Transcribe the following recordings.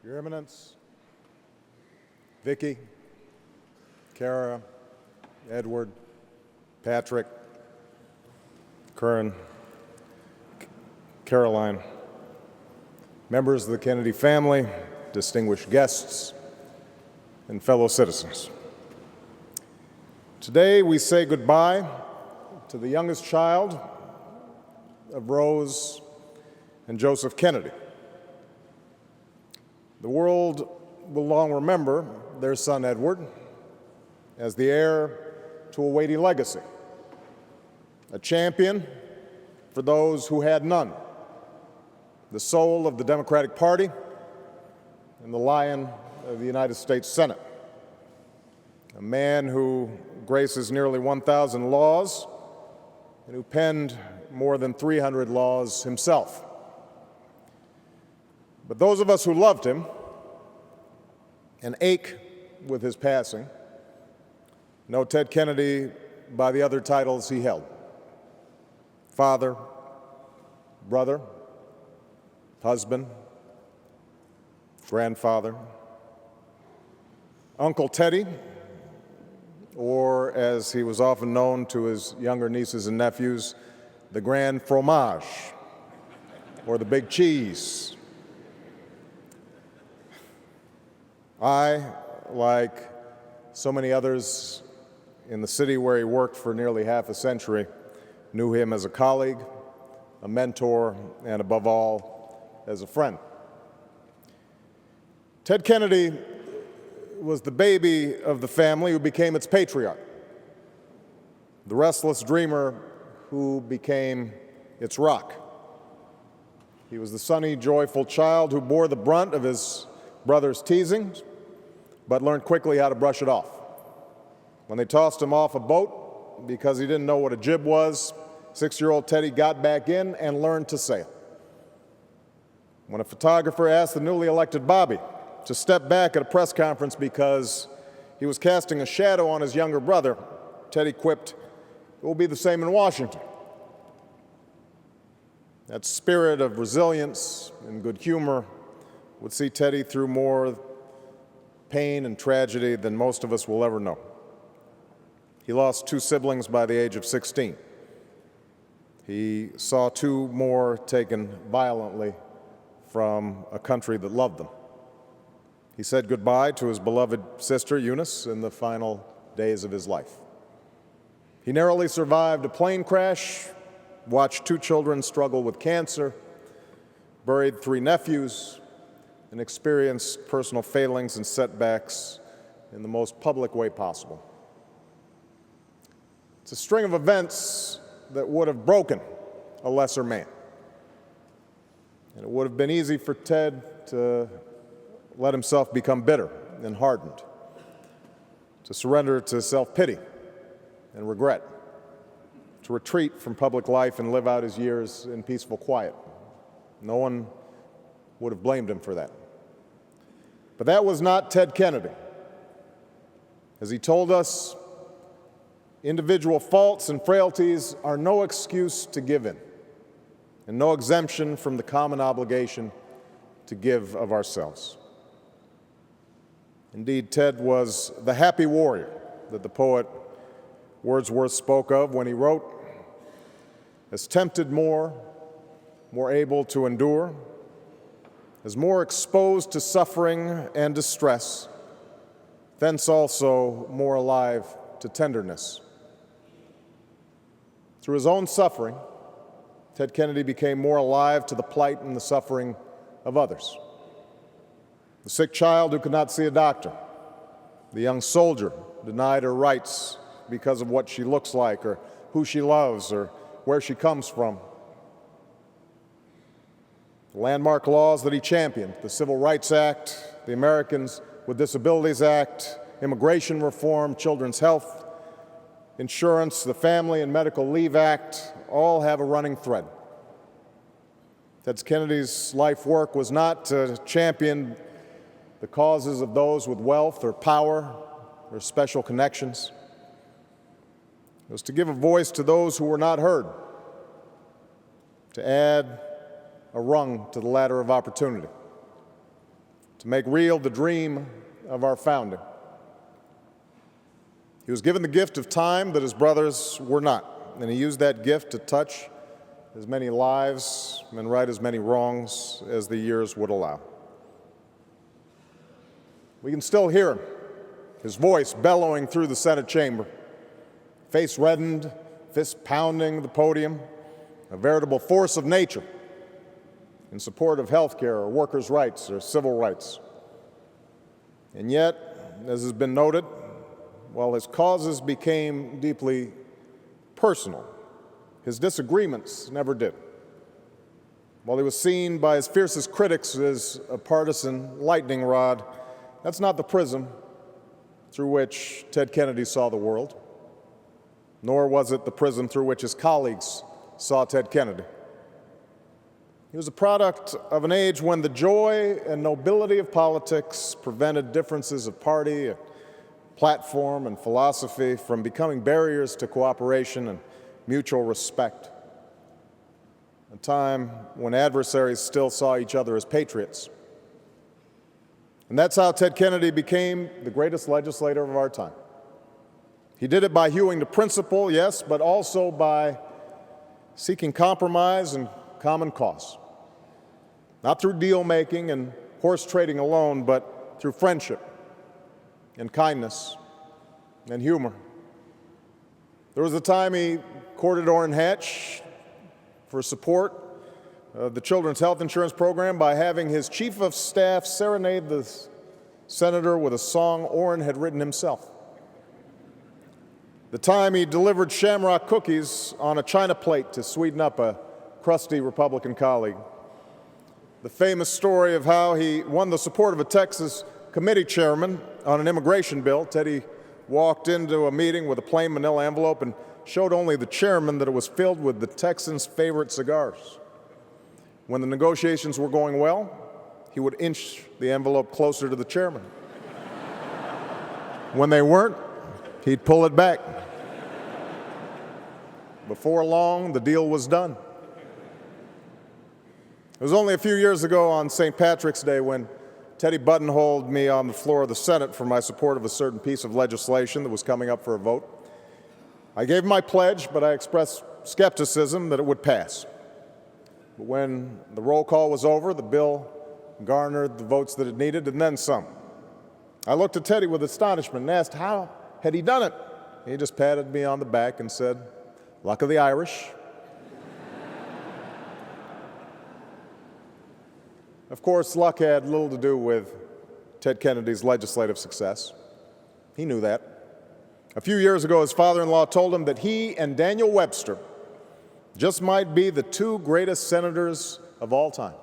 Your Eminence, Vicki, Kara, Edward, Patrick, Curran, Caroline, members of the Kennedy family, distinguished guests, and fellow citizens. Today we say goodbye to the youngest child of Rose and Joseph Kennedy. The world will long remember their son Edward as the heir to a weighty legacy, a champion for those who had none, the soul of the Democratic Party and the lion of the United States Senate, a man who graces nearly 1,000 laws and who penned more than 300 laws himself. But those of us who loved him and ache with his passing know Ted Kennedy by the other titles he held: father, brother, husband, grandfather, Uncle Teddy, or as he was often known to his younger nieces and nephews, the Grand Fromage, or the Big Cheese. I, like so many others in the city where he worked for nearly half a century, knew him as a colleague, a mentor, and above all, as a friend. Ted Kennedy was the baby of the family who became its patriarch, the restless dreamer who became its rock. He was the sunny, joyful child who bore the brunt of his brother's teasings, but learned quickly how to brush it off. When they tossed him off a boat because he didn't know what a jib was, 6-year-old Teddy got back in and learned to sail. When a photographer asked the newly elected Bobby to step back at a press conference because he was casting a shadow on his younger brother, Teddy quipped, "It will be the same in Washington." That spirit of resilience and good humor would see Teddy through more pain and tragedy than most of us will ever know. He lost 2 siblings by the age of 16. He saw 2 more taken violently from a country that loved them. He said goodbye to his beloved sister, Eunice, in the final days of his life. He narrowly survived a plane crash, watched 2 children struggle with cancer, buried 3 nephews, and experienced personal failings and setbacks in the most public way possible. It's a string of events that would have broken a lesser man. And it would have been easy for Ted to let himself become bitter and hardened, to surrender to self-pity and regret, to retreat from public life and live out his years in peaceful quiet. No one would have blamed him for that. But that was not Ted Kennedy. As he told us, individual faults and frailties are no excuse to give in, and no exemption from the common obligation to give of ourselves. Indeed, Ted was the happy warrior that the poet Wordsworth spoke of when he wrote, "As tempted more able to endure, as more exposed to suffering and distress, thence also more alive to tenderness." Through his own suffering, Ted Kennedy became more alive to the plight and the suffering of others. The sick child who could not see a doctor, the young soldier denied her rights because of what she looks like or who she loves or where she comes from. The landmark laws that he championed, the Civil Rights Act, the Americans with Disabilities Act, immigration reform, children's health insurance, the Family and Medical Leave Act, all have a running thread. Ted Kennedy's life work was not to champion the causes of those with wealth or power or special connections. It was to give a voice to those who were not heard, to add a rung to the ladder of opportunity. to make real the dream of our founding. He was given the gift of time that his brothers were not, and he used that gift to touch as many lives and right as many wrongs as the years would allow. We can still hear him, his voice bellowing through the Senate chamber, face reddened, fist pounding the podium, a veritable force of nature in support of health care or workers' rights or civil rights. And yet, as has been noted, while his causes became deeply personal, his disagreements never did. While he was seen by his fiercest critics as a partisan lightning rod, that's not the prism through which Ted Kennedy saw the world, nor was it the prism through which his colleagues saw Ted Kennedy. He was a product of an age when the joy and nobility of politics prevented differences of party, platform, and philosophy from becoming barriers to cooperation and mutual respect. A time when adversaries still saw each other as patriots. And that's how Ted Kennedy became the greatest legislator of our time. He did it by hewing to principle, yes, but also by seeking compromise and common cause. Not through deal-making and horse trading alone, but through friendship and kindness and humor. There was a time he courted Orrin Hatch for support of the Children's Health Insurance Program by having his chief of staff serenade the senator with a song Orrin had written himself. The time he delivered shamrock cookies on a china plate to sweeten up a crusty Republican colleague. The famous story of how he won the support of a Texas committee chairman on an immigration bill. Teddy walked into a meeting with a plain manila envelope and showed only the chairman that it was filled with the Texans' favorite cigars. When the negotiations were going well, he would inch the envelope closer to the chairman. When they weren't, he'd pull it back. Before long, the deal was done. It was only a few years ago on St. Patrick's Day when Teddy buttonholed me on the floor of the Senate for my support of a certain piece of legislation that was coming up for a vote. I gave him my pledge, but I expressed skepticism that it would pass. But when the roll call was over, the bill garnered the votes that it needed, and then some. I looked at Teddy with astonishment and asked how had he done it. He just patted me on the back and said, "Luck of the Irish." Of course, luck had little to do with Ted Kennedy's legislative success. He knew that. A few years ago, his father-in-law told him that he and Daniel Webster just might be the two greatest senators of all time.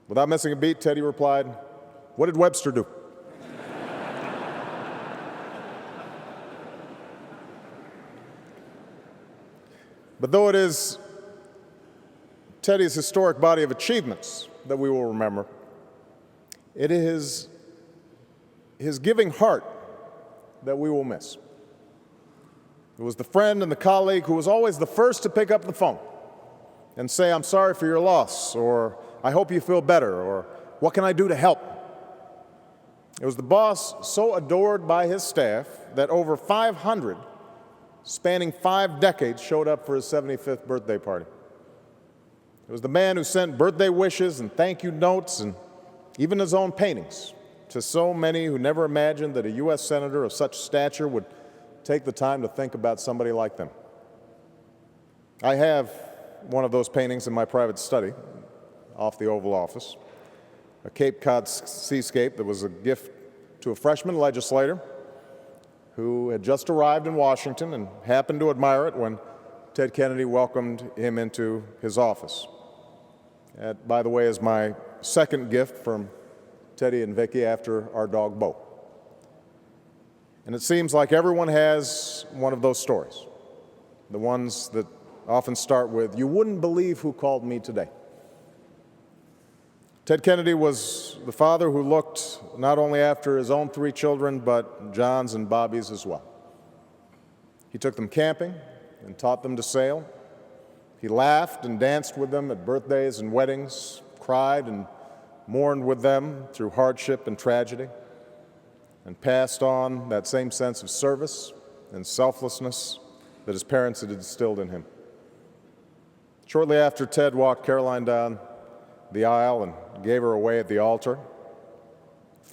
Without missing a beat, Teddy replied, "What did Webster do?" But though it is Teddy's historic body of achievements that we will remember, it is his giving heart that we will miss. It was the friend and the colleague who was always the first to pick up the phone and say, "I'm sorry for your loss," or "I hope you feel better," or "What can I do to help?" It was the boss so adored by his staff that over 500, spanning 5 decades, showed up for his 75th birthday party. It was the man who sent birthday wishes and thank you notes and even his own paintings to so many who never imagined that a U.S. senator of such stature would take the time to think about somebody like them. I have one of those paintings in my private study off the Oval Office, a Cape Cod seascape that was a gift to a freshman legislator who had just arrived in Washington and happened to admire it when Ted Kennedy welcomed him into his office. That, by the way, is my second gift from Teddy and Vicki after our dog Bo. And it seems like everyone has one of those stories, the ones that often start with, "You wouldn't believe who called me today." Ted Kennedy was the father who looked not only after his own 3 children, but John's and Bobby's as well. He took them camping and taught them to sail. He laughed and danced with them at birthdays and weddings, cried and mourned with them through hardship and tragedy, and passed on that same sense of service and selflessness that his parents had instilled in him. Shortly after Ted walked Caroline down the aisle and gave her away at the altar,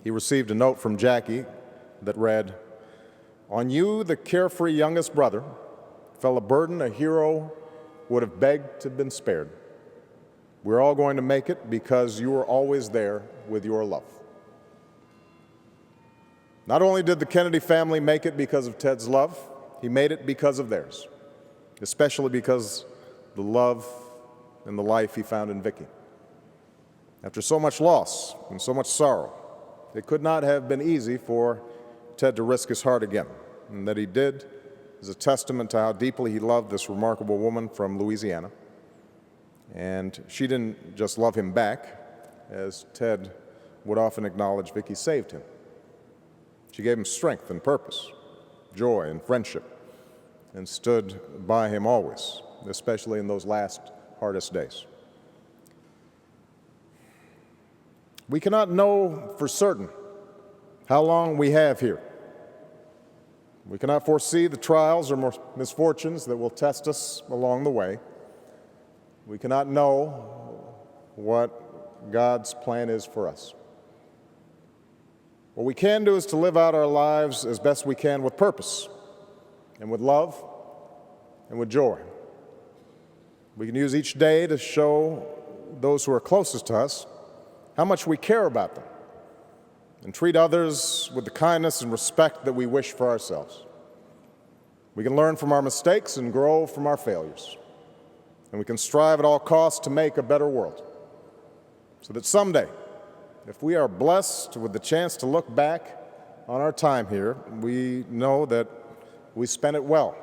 he received a note from Jackie that read, "On you, the carefree youngest brother, fell a burden a hero would have begged to have been spared. We're all going to make it because you were always there with your love." Not only did the Kennedy family make it because of Ted's love, he made it because of theirs, especially because the love and the life he found in Vicki. After so much loss and so much sorrow, it could not have been easy for Ted to risk his heart again, and that he did is a testament to how deeply he loved this remarkable woman from Louisiana. And she didn't just love him back, as Ted would often acknowledge Vicki saved him. She gave him strength and purpose, joy and friendship, and stood by him always, especially in those last hardest days. We cannot know for certain how long we have here. We cannot foresee the trials or misfortunes that will test us along the way. We cannot know what God's plan is for us. What we can do is to live out our lives as best we can with purpose and with love and with joy. We can use each day to show those who are closest to us how much we care about them and treat others with the kindness and respect that we wish for ourselves. We can learn from our mistakes and grow from our failures. And we can strive at all costs to make a better world, so that someday, if we are blessed with the chance to look back on our time here, we know that we spent it well,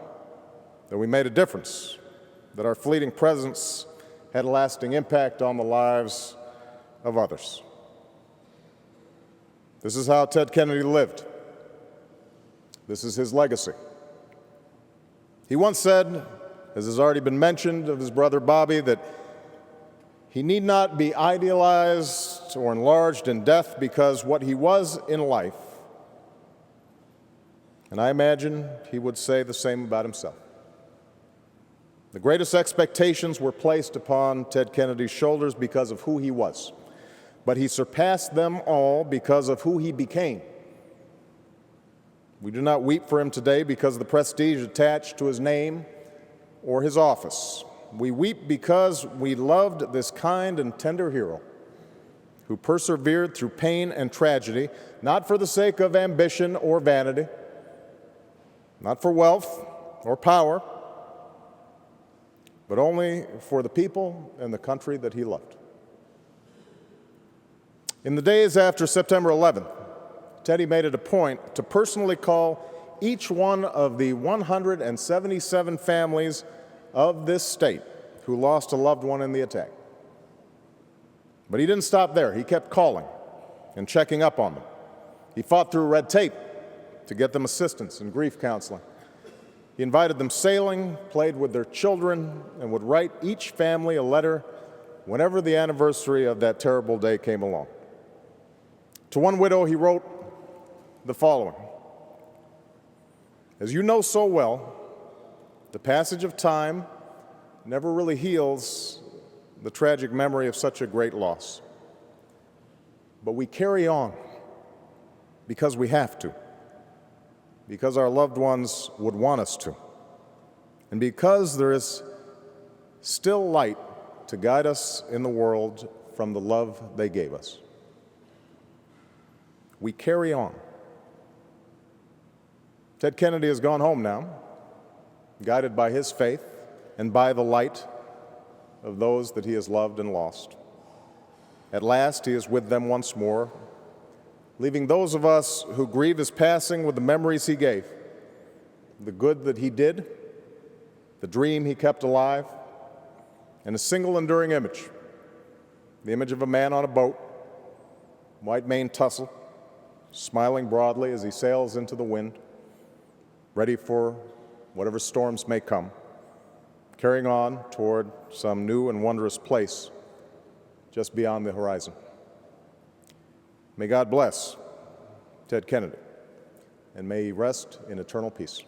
that we made a difference, that our fleeting presence had a lasting impact on the lives of others. This is how Ted Kennedy lived. This is his legacy. He once said, as has already been mentioned of his brother Bobby, that he need not be idealized or enlarged in death because what he was in life. And I imagine he would say the same about himself. The greatest expectations were placed upon Ted Kennedy's shoulders because of who he was, but he surpassed them all because of who he became. We do not weep for him today because of the prestige attached to his name or his office. We weep because we loved this kind and tender hero who persevered through pain and tragedy, not for the sake of ambition or vanity, not for wealth or power, but only for the people and the country that he loved. In the days after September 11th, Teddy made it a point to personally call each one of the 177 families of this state who lost a loved one in the attack. But he didn't stop there. He kept calling and checking up on them. He fought through red tape to get them assistance and grief counseling. He invited them sailing, played with their children, and would write each family a letter whenever the anniversary of that terrible day came along. To one widow, he wrote the following: "As you know so well, the passage of time never really heals the tragic memory of such a great loss. But we carry on because we have to, because our loved ones would want us to, and because there is still light to guide us in the world from the love they gave us. We carry on." Ted Kennedy has gone home now, guided by his faith and by the light of those that he has loved and lost. At last, he is with them once more, leaving those of us who grieve his passing with the memories he gave, the good that he did, the dream he kept alive, and a single enduring image, the image of a man on a boat, white mane tussle, smiling broadly as he sails into the wind, ready for whatever storms may come, carrying on toward some new and wondrous place just beyond the horizon. May God bless Ted Kennedy, and may he rest in eternal peace.